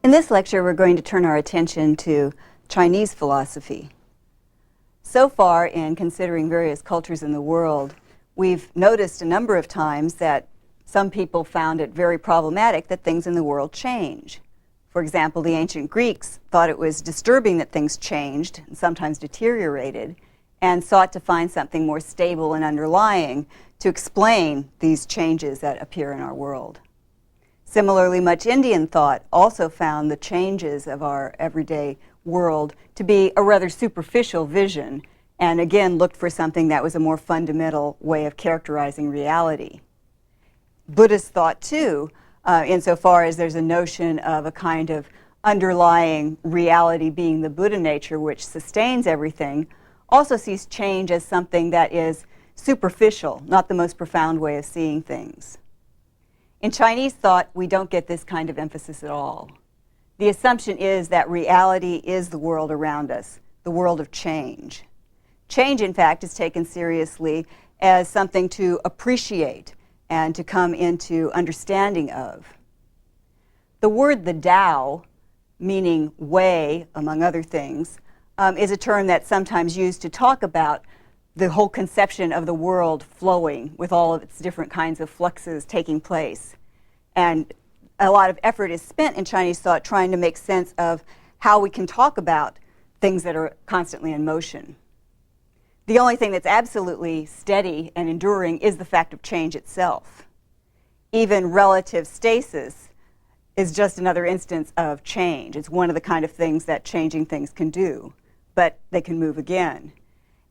In this lecture, we're going to turn our attention to Chinese philosophy. So far, in considering various cultures in the world, we've noticed a number of times that some people found it very problematic that things in the world change. For example, the ancient Greeks thought it was disturbing that things changed and sometimes deteriorated, and sought to find something more stable and underlying to explain these changes that appear in our world. Similarly, much Indian thought also found the changes of our everyday world to be a rather superficial vision, and again looked for something that was a more fundamental way of characterizing reality. Buddhist thought too, insofar as there's a notion of a kind of underlying reality being the Buddha nature which sustains everything, also sees change as something that is superficial, not the most profound way of seeing things. In Chinese thought, we don't get this kind of emphasis at all. The assumption is that reality is the world around us, the world of change. Change, in fact, is taken seriously as something to appreciate and to come into understanding of. The word the Tao, meaning way, among other things, is a term that's sometimes used to talk about the whole conception of the world flowing with all of its different kinds of fluxes taking place. And a lot of effort is spent in Chinese thought trying to make sense of how we can talk about things that are constantly in motion. The only thing that's absolutely steady and enduring is the fact of change itself. Even relative stasis is just another instance of change. It's one of the kind of things that changing things can do, but they can move again.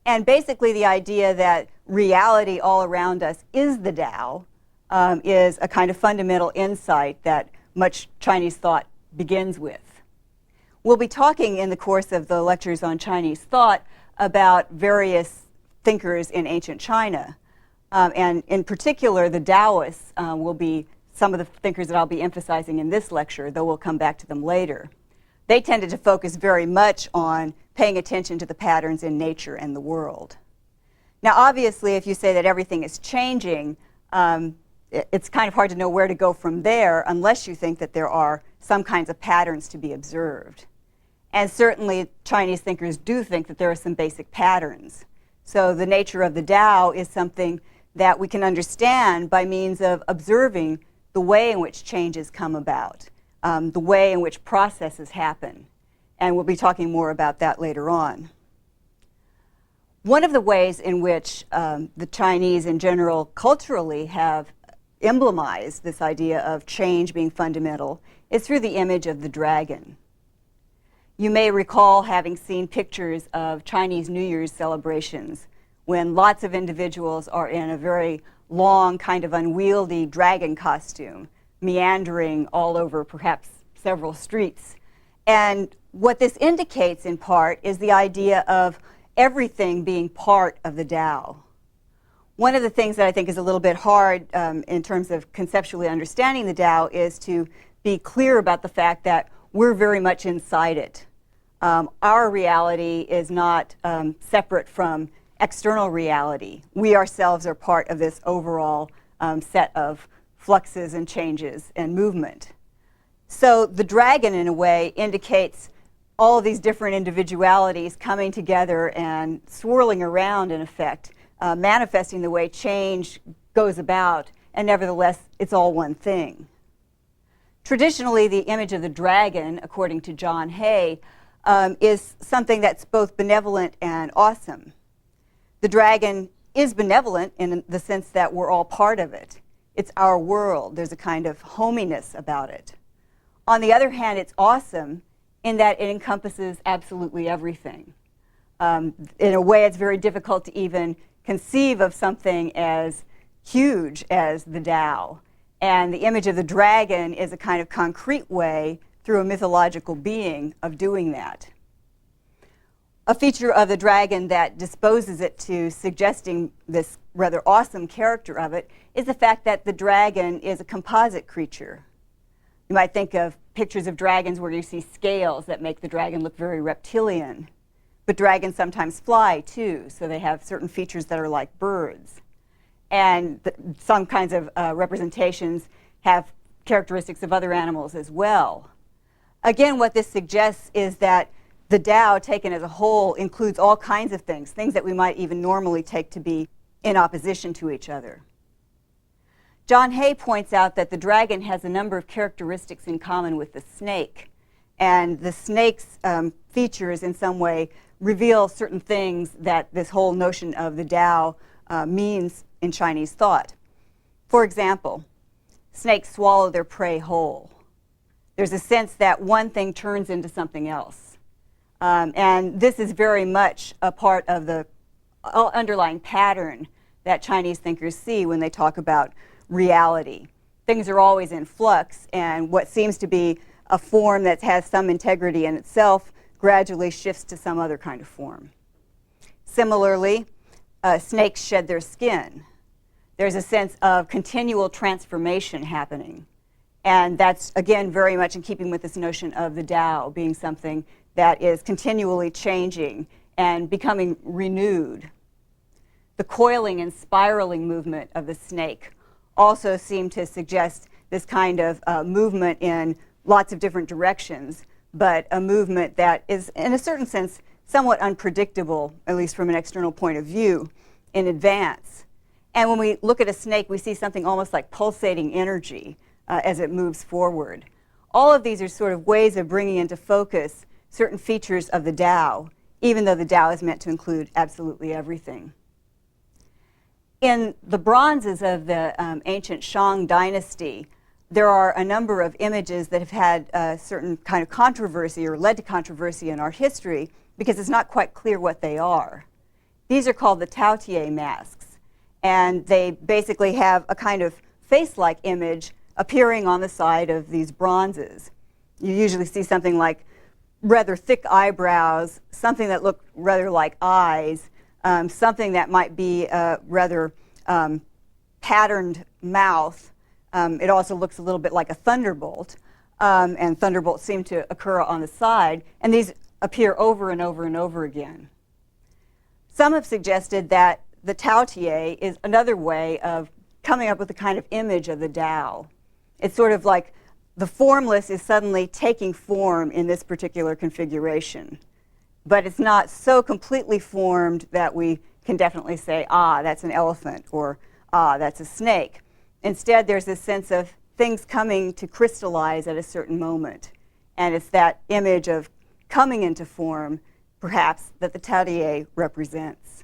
And basically the idea that reality all around us is the Tao is a kind of fundamental insight that much Chinese thought begins with. We'll be talking in the course of the lectures on Chinese thought about various thinkers in ancient China. And in particular, the Taoists will be some of the thinkers that I'll be emphasizing in this lecture, though we'll come back to them later. They tended to focus very much on paying attention to the patterns in nature and the world. Now, obviously, if you say that everything is changing, it's kind of hard to know where to go from there unless you think that there are some kinds of patterns to be observed. And certainly, Chinese thinkers do think that there are some basic patterns. So the nature of the Tao is something that we can understand by means of observing the way in which changes come about, the way in which processes happen. And we'll be talking more about that later on. One of the ways in which the Chinese in general culturally have emblemized this idea of change being fundamental is through the image of the dragon. You may recall having seen pictures of Chinese New Year's celebrations when lots of individuals are in a very long, kind of unwieldy dragon costume, meandering all over perhaps several streets. And what this indicates in part is the idea of everything being part of the Tao. One of the things that I think is a little bit hard in terms of conceptually understanding the Tao is to be clear about the fact that we're very much inside it. Our reality is not separate from external reality. We ourselves are part of this overall set of fluxes and changes and movement. So the dragon, in a way, indicates all of these different individualities coming together and swirling around, in effect, manifesting the way change goes about, and nevertheless, it's all one thing. Traditionally, the image of the dragon, according to John Hay, is something that's both benevolent and awesome. The dragon is benevolent in the sense that we're all part of it. It's our world. There's a kind of hominess about it. On the other hand, it's awesome in that it encompasses absolutely everything. In a way, it's very difficult to even conceive of something as huge as the Tao. And the image of the dragon is a kind of concrete way through a mythological being of doing that. A feature of the dragon that disposes it to suggesting this rather awesome character of it is the fact that the dragon is a composite creature. You might think of pictures of dragons where you see scales that make the dragon look very reptilian. But dragons sometimes fly too, so they have certain features that are like birds. And some kinds of representations have characteristics of other animals as well. Again, what this suggests is that the Tao, taken as a whole, includes all kinds of things that we might even normally take to be in opposition to each other. John Hay points out that the dragon has a number of characteristics in common with the snake, and the snake's features in some way reveal certain things that this whole notion of the Tao means in Chinese thought. For example, snakes swallow their prey whole. There's a sense that one thing turns into something else. And this is very much a part of the underlying pattern that Chinese thinkers see when they talk about reality. Things are always in flux, and what seems to be a form that has some integrity in itself gradually shifts to some other kind of form. Similarly, snakes shed their skin. There's a sense of continual transformation happening. And that's, again, very much in keeping with this notion of the Tao being something that is continually changing and becoming renewed. The coiling and spiraling movement of the snake also seem to suggest this kind of movement in lots of different directions, but a movement that is, in a certain sense, somewhat unpredictable, at least from an external point of view, in advance. And when we look at a snake, we see something almost like pulsating energy as it moves forward. All of these are sort of ways of bringing into focus certain features of the Tao, even though the Tao is meant to include absolutely everything. In the bronzes of the ancient Shang dynasty, there are a number of images that have had a certain kind of controversy or led to controversy in our history because it's not quite clear what they are. These are called the Taotie masks, and they basically have a kind of face-like image appearing on the side of these bronzes. You usually see something like rather thick eyebrows, something that look rather like eyes, something that might be a rather patterned mouth. It also looks a little bit like a thunderbolt, and thunderbolts seem to occur on the side, and these appear over and over and over again. Some have suggested that the Taotie is another way of coming up with a kind of image of the Tao. It's sort of like the formless is suddenly taking form in this particular configuration. But it's not so completely formed that we can definitely say, ah, that's an elephant, or ah, that's a snake. Instead, there's this sense of things coming to crystallize at a certain moment. And it's that image of coming into form, perhaps, that the Taotie represents.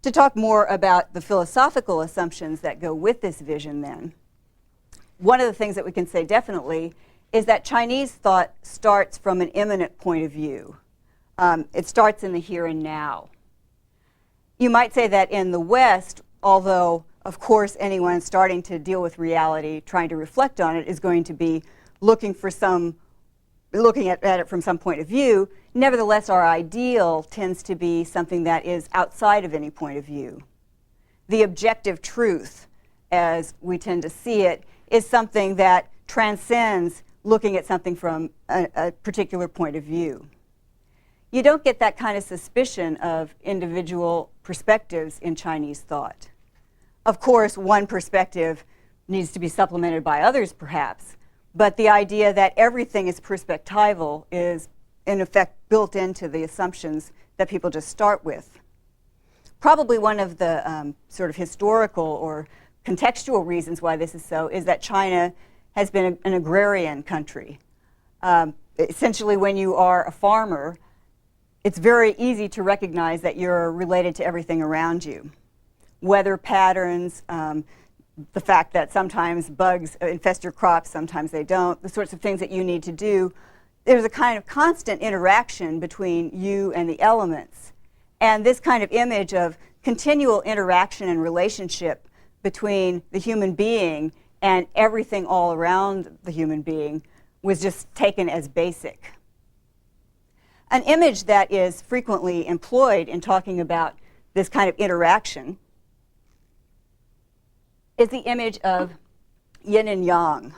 To talk more about the philosophical assumptions that go with this vision, then, one of the things that we can say definitely is that Chinese thought starts from an immanent point of view. It starts in the here and now. You might say that in the West, although, of course, anyone starting to deal with reality, trying to reflect on it, is going to be looking at it from some point of view, nevertheless, our ideal tends to be something that is outside of any point of view. The objective truth, as we tend to see it, is something that transcends looking at something from a particular point of view. You don't get that kind of suspicion of individual perspectives in Chinese thought. Of course, one perspective needs to be supplemented by others, perhaps, but the idea that everything is perspectival is, in effect, built into the assumptions that people just start with. Probably one of the sort of historical or contextual reasons why this is so is that China has been an agrarian country. Essentially, when you are a farmer, it's very easy to recognize that you're related to everything around you. Weather patterns, the fact that sometimes bugs infest your crops, sometimes they don't, the sorts of things that you need to do. There's a kind of constant interaction between you and the elements. And this kind of image of continual interaction and relationship between the human being and everything all around the human being was just taken as basic. An image that is frequently employed in talking about this kind of interaction is the image of yin and yang.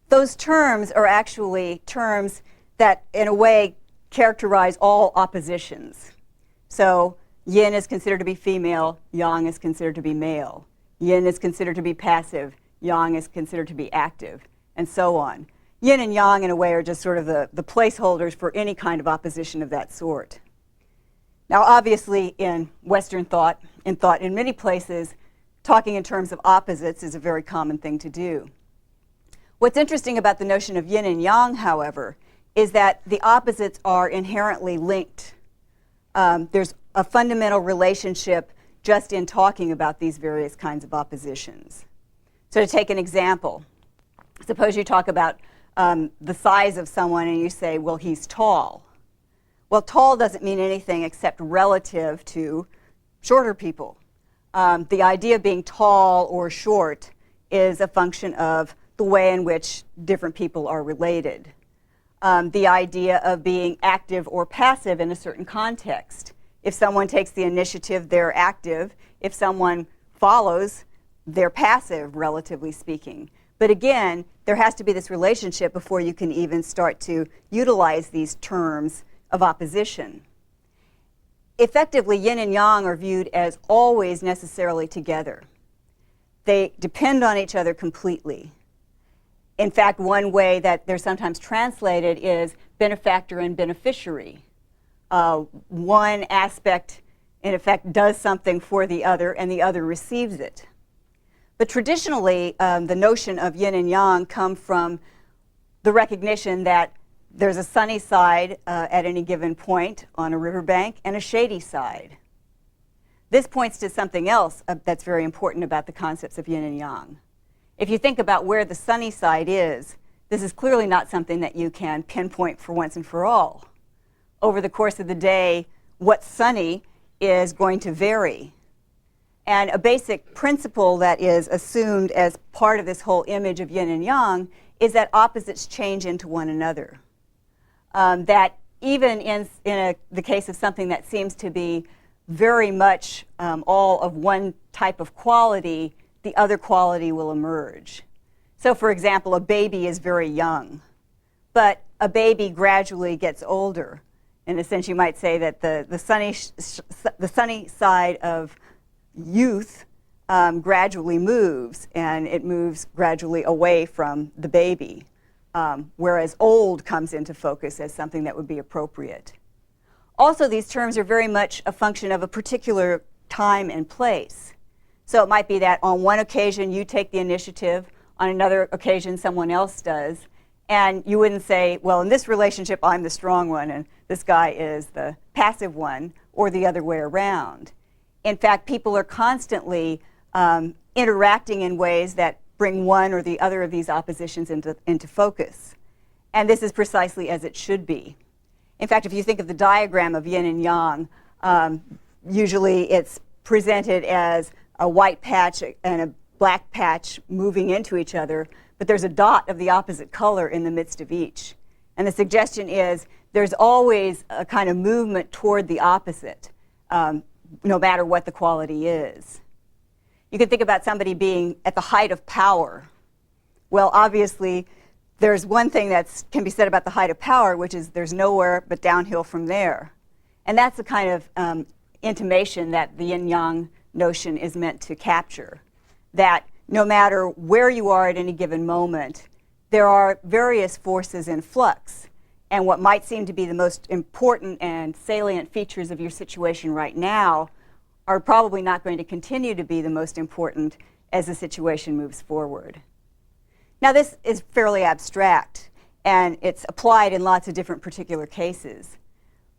Those terms are actually terms that, in a way, characterize all oppositions. So yin is considered to be female, yang is considered to be male. Yin is considered to be passive, yang is considered to be active, and so on. Yin and yang, in a way, are just sort of the placeholders for any kind of opposition of that sort. Now, obviously, in Western thought, in many places, talking in terms of opposites is a very common thing to do. What's interesting about the notion of yin and yang, however, is that the opposites are inherently linked. There's a fundamental relationship just in talking about these various kinds of oppositions. So to take an example, suppose you talk about the size of someone and you say, well, he's tall. Well, tall doesn't mean anything except relative to shorter people. The idea of being tall or short is a function of the way in which different people are related. The idea of being active or passive in a certain context. If someone takes the initiative, they're active. If someone follows, they're passive, relatively speaking. But again, there has to be this relationship before you can even start to utilize these terms of opposition. Effectively, yin and yang are viewed as always necessarily together. They depend on each other completely. In fact, one way that they're sometimes translated is benefactor and beneficiary. One aspect, in effect, does something for the other, and the other receives it. But traditionally, the notion of yin and yang come from the recognition that there's a sunny side at any given point on a riverbank and a shady side. This points to something else that's very important about the concepts of yin and yang. If you think about where the sunny side is, this is clearly not something that you can pinpoint for once and for all. Over the course of the day, what's sunny is going to vary. And a basic principle that is assumed as part of this whole image of yin and yang is that opposites change into one another. That even in the case of something that seems to be very much all of one type of quality, the other quality will emerge. So, for example, a baby is very young, but a baby gradually gets older. In a sense, you might say that the sunny side of youth gradually moves, and it moves gradually away from the baby, whereas old comes into focus as something that would be appropriate. Also, these terms are very much a function of a particular time and place. So it might be that on one occasion you take the initiative, on another occasion someone else does, and you wouldn't say, well, in this relationship I'm the strong one and this guy is the passive one, or the other way around. In fact, people are constantly interacting in ways that bring one or the other of these oppositions into focus. And this is precisely as it should be. In fact, if you think of the diagram of yin and yang, usually it's presented as a white patch and a black patch moving into each other, but there's a dot of the opposite color in the midst of each. And the suggestion is there's always a kind of movement toward the opposite, no matter what the quality is. You can think about somebody being at the height of power. Well, obviously, there's one thing that can be said about the height of power, which is there's nowhere but downhill from there. And that's the kind of intimation that the yin-yang notion is meant to capture, that no matter where you are at any given moment, there are various forces in flux. And what might seem to be the most important and salient features of your situation right now are probably not going to continue to be the most important as the situation moves forward. Now, this is fairly abstract, and it's applied in lots of different particular cases.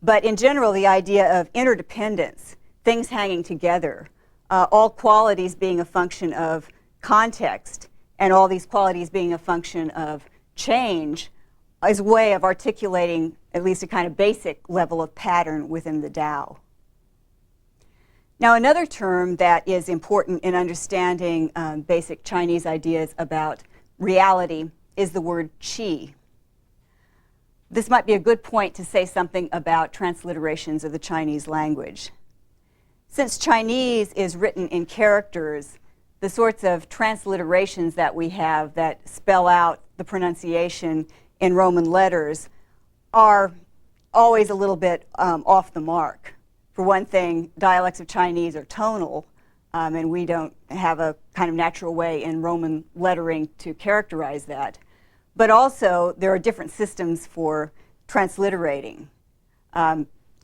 But in general, the idea of interdependence, things hanging together, all qualities being a function of context, and all these qualities being a function of change, is a way of articulating at least a kind of basic level of pattern within the Tao. Now, another term that is important in understanding basic Chinese ideas about reality is the word qi. This might be a good point to say something about transliterations of the Chinese language. Since Chinese is written in characters, the sorts of transliterations that we have that spell out the pronunciation in Roman letters are always a little bit off the mark. For one thing, dialects of Chinese are tonal, and we don't have a kind of natural way in Roman lettering to characterize that. but also there are different systems for transliterating.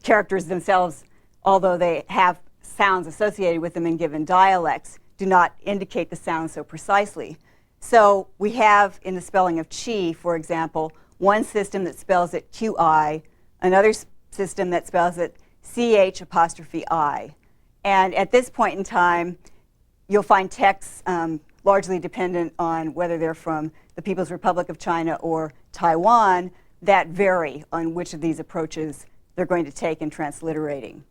Characters themselves, although they have sounds associated with them in given dialects, do not indicate the sound so precisely. So we have in the spelling of chi, for example, one system that spells it QI, another system that spells it CH''I. And at this point in time, you'll find texts largely dependent on whether they're from the People's Republic of China or Taiwan that vary on which of these approaches they're going to take in transliterating.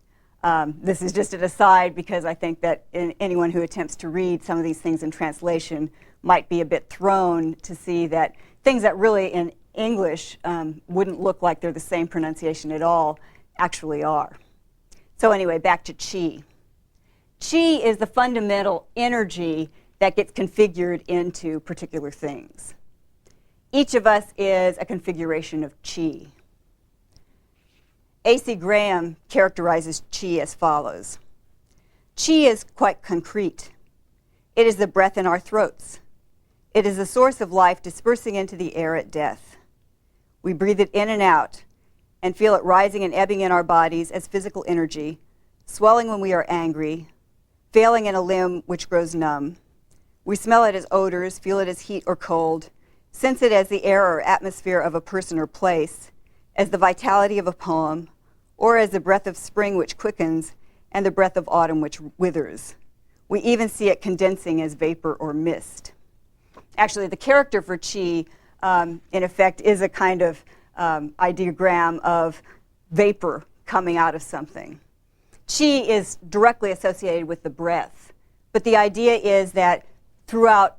This is just an aside because I think that anyone who attempts to read some of these things in translation might be a bit thrown to see that things that really in English wouldn't look like they're the same pronunciation at all actually are. So anyway, back to chi. Chi is the fundamental energy that gets configured into particular things. Each of us is a configuration of chi. A.C. Graham characterizes chi as follows. Chi is quite concrete. It is the breath in our throats. It is the source of life dispersing into the air at death. We breathe it in and out and feel it rising and ebbing in our bodies as physical energy, swelling when we are angry, failing in a limb which grows numb. We smell it as odors, feel it as heat or cold, sense it as the air or atmosphere of a person or place, as the vitality of a poem, or as the breath of spring which quickens and the breath of autumn which withers. We even see it condensing as vapor or mist. Actually, the character for chi, in effect, is a kind of ideogram of vapor coming out of something. Chi is directly associated with the breath, but the idea is that throughout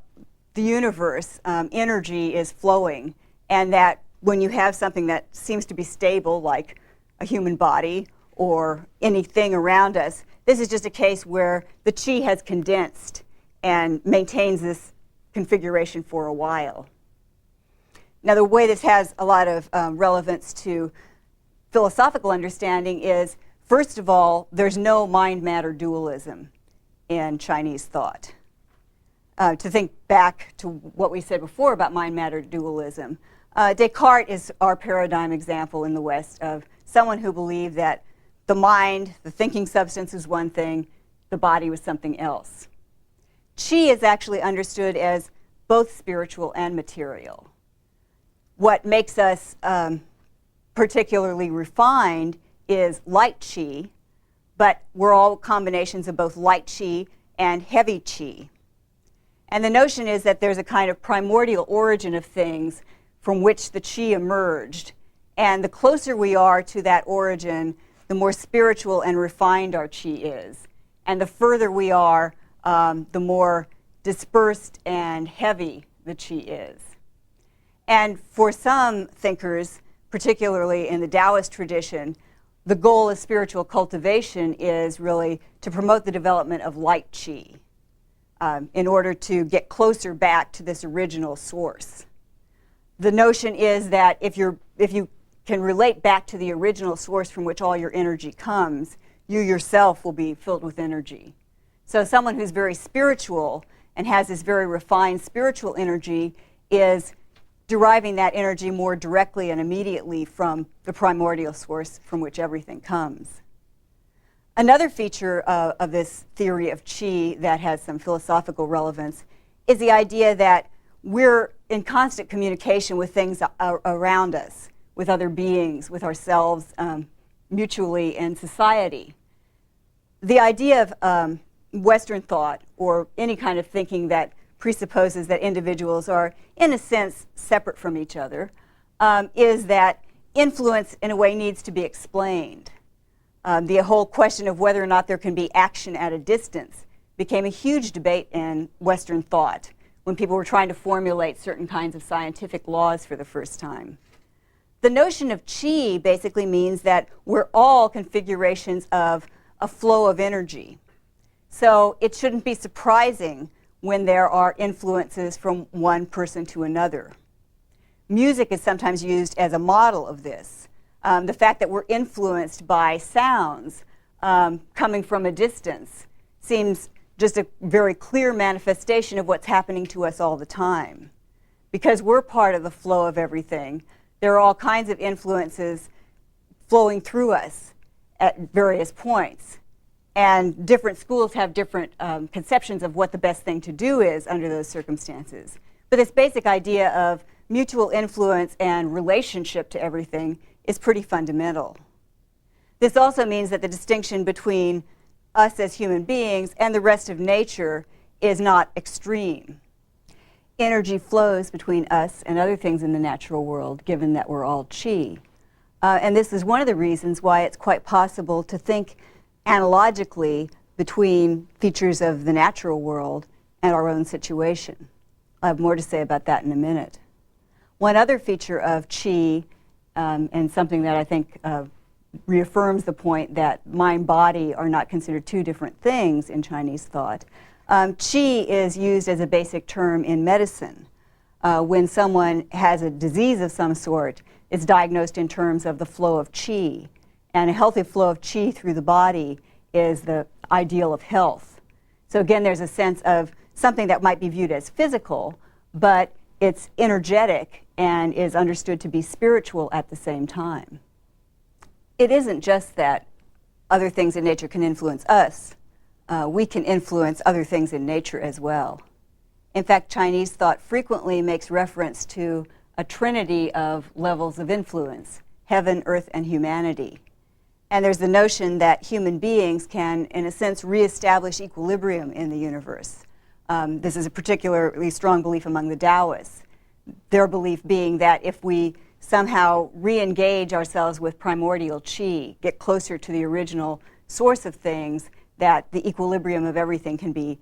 the universe, energy is flowing, and that when you have something that seems to be stable, like a human body or anything around us, this is just a case where the chi has condensed and maintains this configuration for a while. Now, the way this has a lot of relevance to philosophical understanding is, first of all, there's no mind-matter dualism in Chinese thought. To think back to what we said before about mind-matter dualism, Descartes is our paradigm example in the West of someone who believed that the mind, the thinking substance, was one thing, the body was something else. Chi is actually understood as both spiritual and material. What makes us particularly refined is light chi, but we're all combinations of both light chi and heavy chi. And the notion is that there's a kind of primordial origin of things from which the chi emerged. And the closer we are to that origin, the more spiritual and refined our chi is. And the further we are, the more dispersed and heavy the chi is. And for some thinkers, particularly in the Taoist tradition, the goal of spiritual cultivation is really to promote the development of light chi in order to get closer back to this original source. The notion is that if you can relate back to the original source from which all your energy comes, you yourself will be filled with energy. So someone who's very spiritual and has this very refined spiritual energy is deriving that energy more directly and immediately from the primordial source from which everything comes. Another feature of this theory of chi that has some philosophical relevance is the idea that we're in constant communication with things around us, with other beings, with ourselves, mutually in society. The idea of Western thought, or any kind of thinking that presupposes that individuals are, in a sense, separate from each other, is that influence, in a way, needs to be explained. The whole question of whether or not there can be action at a distance became a huge debate in Western thought when people were trying to formulate certain kinds of scientific laws for the first time. The notion of chi basically means that we're all configurations of a flow of energy. So it shouldn't be surprising when there are influences from one person to another. Music is sometimes used as a model of this. The fact that we're influenced by sounds coming from a distance seems just a very clear manifestation of what's happening to us all the time. because we're part of the flow of everything, there are all kinds of influences flowing through us at various points. And different schools have different conceptions of what the best thing to do is under those circumstances. But this basic idea of mutual influence and relationship to everything is pretty fundamental. This also means that the distinction between us as human beings and the rest of nature is not extreme. Energy flows between us and other things in the natural world, given that we're all chi. And this is one of the reasons why it's quite possible to think analogically between features of the natural world and our own situation. I'll have more to say about that in a minute. One other feature of chi, and something that I think reaffirms the point that mind-body are not considered two different things in Chinese thought. Qi is used as a basic term in medicine. When someone has a disease of some sort, it's diagnosed in terms of the flow of qi. And a healthy flow of qi through the body is the ideal of health. So again, there's a sense of something that might be viewed as physical, but it's energetic and is understood to be spiritual at the same time. It isn't just that other things in nature can influence us. We can influence other things in nature as well. In fact, Chinese thought frequently makes reference to a trinity of levels of influence: heaven, earth, and humanity. And there's the notion that human beings can, in a sense, reestablish equilibrium in the universe. This is a particularly strong belief among the Taoists. Their belief being that if we somehow re-engage ourselves with primordial qi, get closer to the original source of things, that the equilibrium of everything can be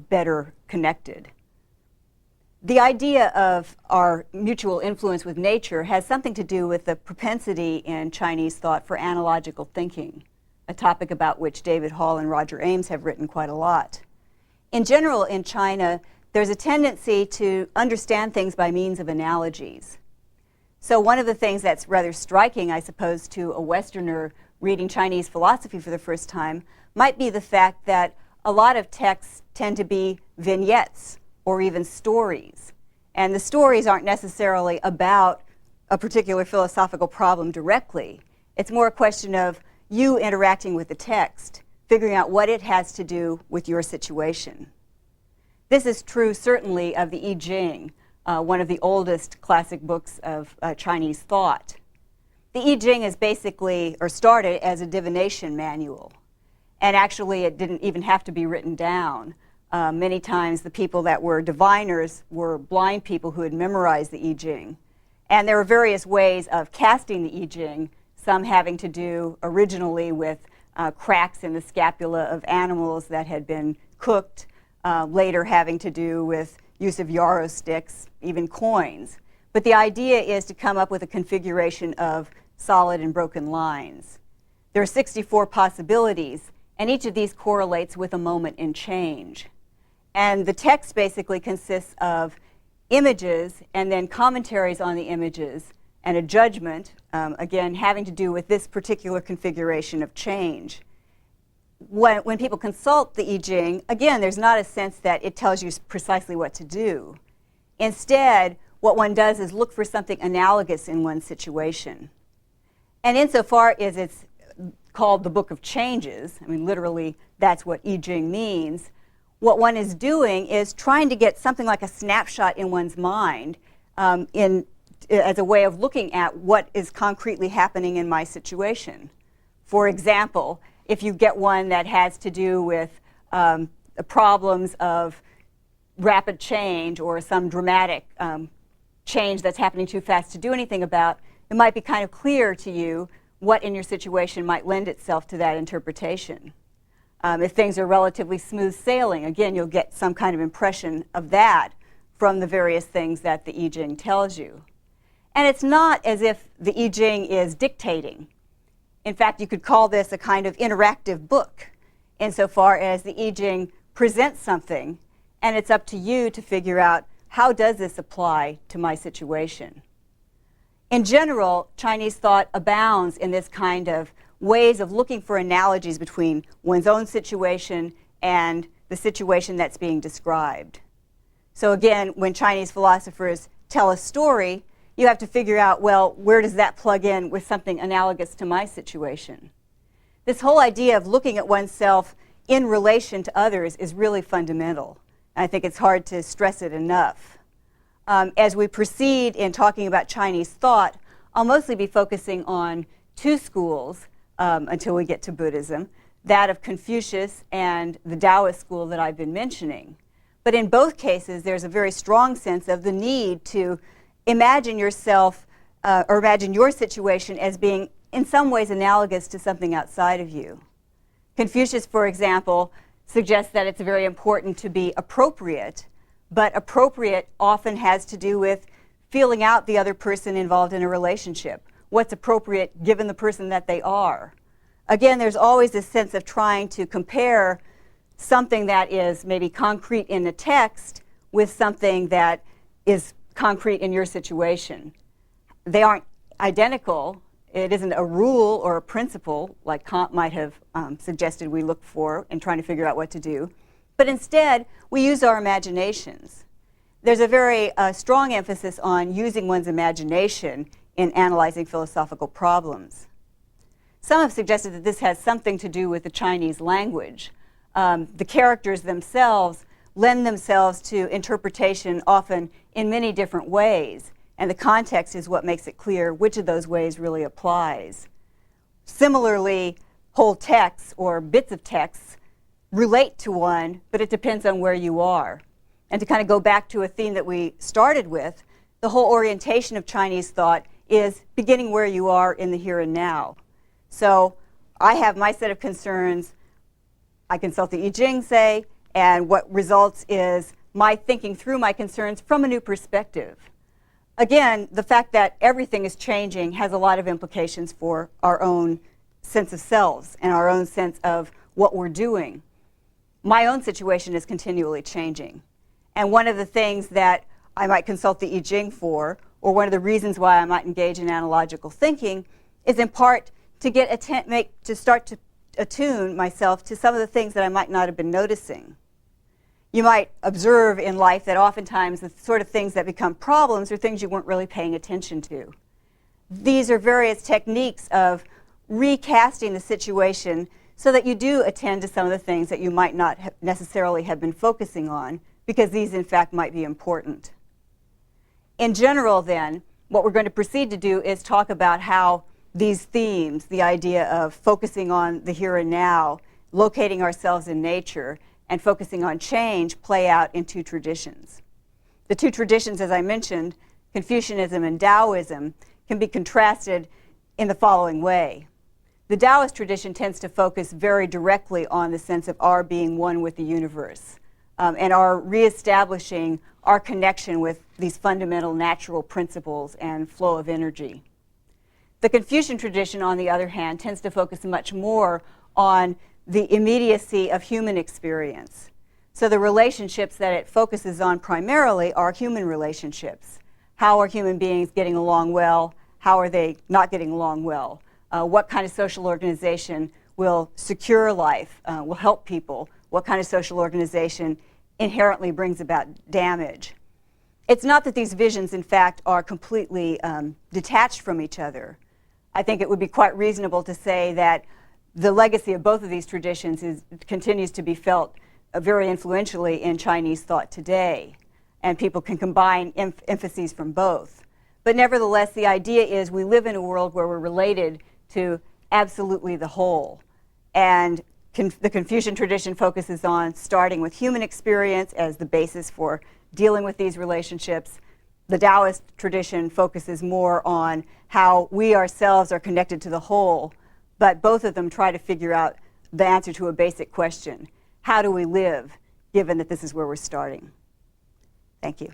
better connected. The idea of our mutual influence with nature has something to do with the propensity in Chinese thought for analogical thinking, a topic about which David Hall and Roger Ames have written quite a lot. In general, in China, there's a tendency to understand things by means of analogies. So one of the things that's rather striking, I suppose, to a Westerner reading Chinese philosophy for the first time might be the fact that a lot of texts tend to be vignettes or even stories. And the stories aren't necessarily about a particular philosophical problem directly. It's more a question of you interacting with the text, figuring out what it has to do with your situation. This is true certainly of the I Ching, one of the oldest classic books of Chinese thought. The I Ching is basically, or started as a divination manual. And actually it didn't even have to be written down. Many times the people that were diviners were blind people who had memorized the I Ching. And there were various ways of casting the I Ching, some having to do originally with cracks in the scapula of animals that had been cooked, later having to do with use of yarrow sticks, even coins. But the idea is to come up with a configuration of solid and broken lines. There are 64 possibilities, and each of these correlates with a moment in change. And the text basically consists of images and then commentaries on the images and a judgment, again, having to do with this particular configuration of change. When people consult the I Ching, again, there's not a sense that it tells you precisely what to do. Instead, what one does is look for something analogous in one's situation. And insofar as it's called the Book of Changes, I mean, literally, that's what I Ching means, what one is doing is trying to get something like a snapshot in one's mind as a way of looking at what is concretely happening in my situation. For example, if you get one that has to do with the problems of rapid change or some dramatic change that's happening too fast to do anything about, it might be kind of clear to you what in your situation might lend itself to that interpretation. If things are relatively smooth sailing, again, you'll get some kind of impression of that from the various things that the I Ching tells you. And it's not as if the I Ching is dictating. In fact, you could call this a kind of interactive book insofar as the I Ching presents something, and it's up to you to figure out, how does this apply to my situation? In general, Chinese thought abounds in this kind of ways of looking for analogies between one's own situation and the situation that's being described. So again, when Chinese philosophers tell a story, you have to figure out, well, where does that plug in with something analogous to my situation? This whole idea of looking at oneself in relation to others is really fundamental. I think it's hard to stress it enough. As we proceed in talking about Chinese thought, I'll mostly be focusing on two schools until we get to Buddhism, that of Confucius and the Taoist school that I've been mentioning. But in both cases, there's a very strong sense of the need to imagine yourself or imagine your situation as being in some ways analogous to something outside of you. Confucius, for example, suggests that it's very important to be appropriate, but appropriate often has to do with feeling out the other person involved in a relationship. What's appropriate given the person that they are? Again, there's always this sense of trying to compare something that is maybe concrete in the text with something that is concrete in your situation. They aren't identical. It isn't a rule or a principle like Kant might have suggested we look for in trying to figure out what to do. But instead, we use our imaginations. There's a very strong emphasis on using one's imagination in analyzing philosophical problems. Some have suggested that this has something to do with the Chinese language. The characters themselves lend themselves to interpretation often in many different ways, and the context is what makes it clear which of those ways really applies. Similarly, whole texts or bits of texts relate to one, but it depends on where you are. And to kind of go back to a theme that we started with, the whole orientation of Chinese thought is beginning where you are in the here and now. So I have my set of concerns. I consult the I Ching, say, and what results is my thinking through my concerns from a new perspective. Again, the fact that everything is changing has a lot of implications for our own sense of selves and our own sense of what we're doing. My own situation is continually changing. And one of the things that I might consult the I Ching for, or one of the reasons why I might engage in analogical thinking, is in part to start to attune myself to some of the things that I might not have been noticing. You might observe in life that oftentimes the sort of things that become problems are things you weren't really paying attention to. These are various techniques of recasting the situation so that you do attend to some of the things that you might not necessarily have been focusing on, because these in fact might be important. In general then, what we're going to proceed to do is talk about how these themes, the idea of focusing on the here and now, locating ourselves in nature, and focusing on change, play out in two traditions. The two traditions, as I mentioned, Confucianism and Taoism, can be contrasted in the following way. The Taoist tradition tends to focus very directly on the sense of our being one with the universe, and our reestablishing our connection with these fundamental natural principles and flow of energy. The Confucian tradition, on the other hand, tends to focus much more on the immediacy of human experience. So the relationships that it focuses on primarily are human relationships. How are human beings getting along well? How are they not getting along well? What kind of social organization will secure life, will help people? What kind of social organization inherently brings about damage? It's not that these visions, in fact, are completely detached from each other. I think it would be quite reasonable to say that the legacy of both of these traditions continues to be felt very influentially in Chinese thought today, and people can combine emphases from both. But nevertheless, the idea is we live in a world where we're related to absolutely the whole. And the Confucian tradition focuses on starting with human experience as the basis for dealing with these relationships. The Taoist tradition focuses more on how we ourselves are connected to the whole, but both of them try to figure out the answer to a basic question. How do we live, given that this is where we're starting? Thank you.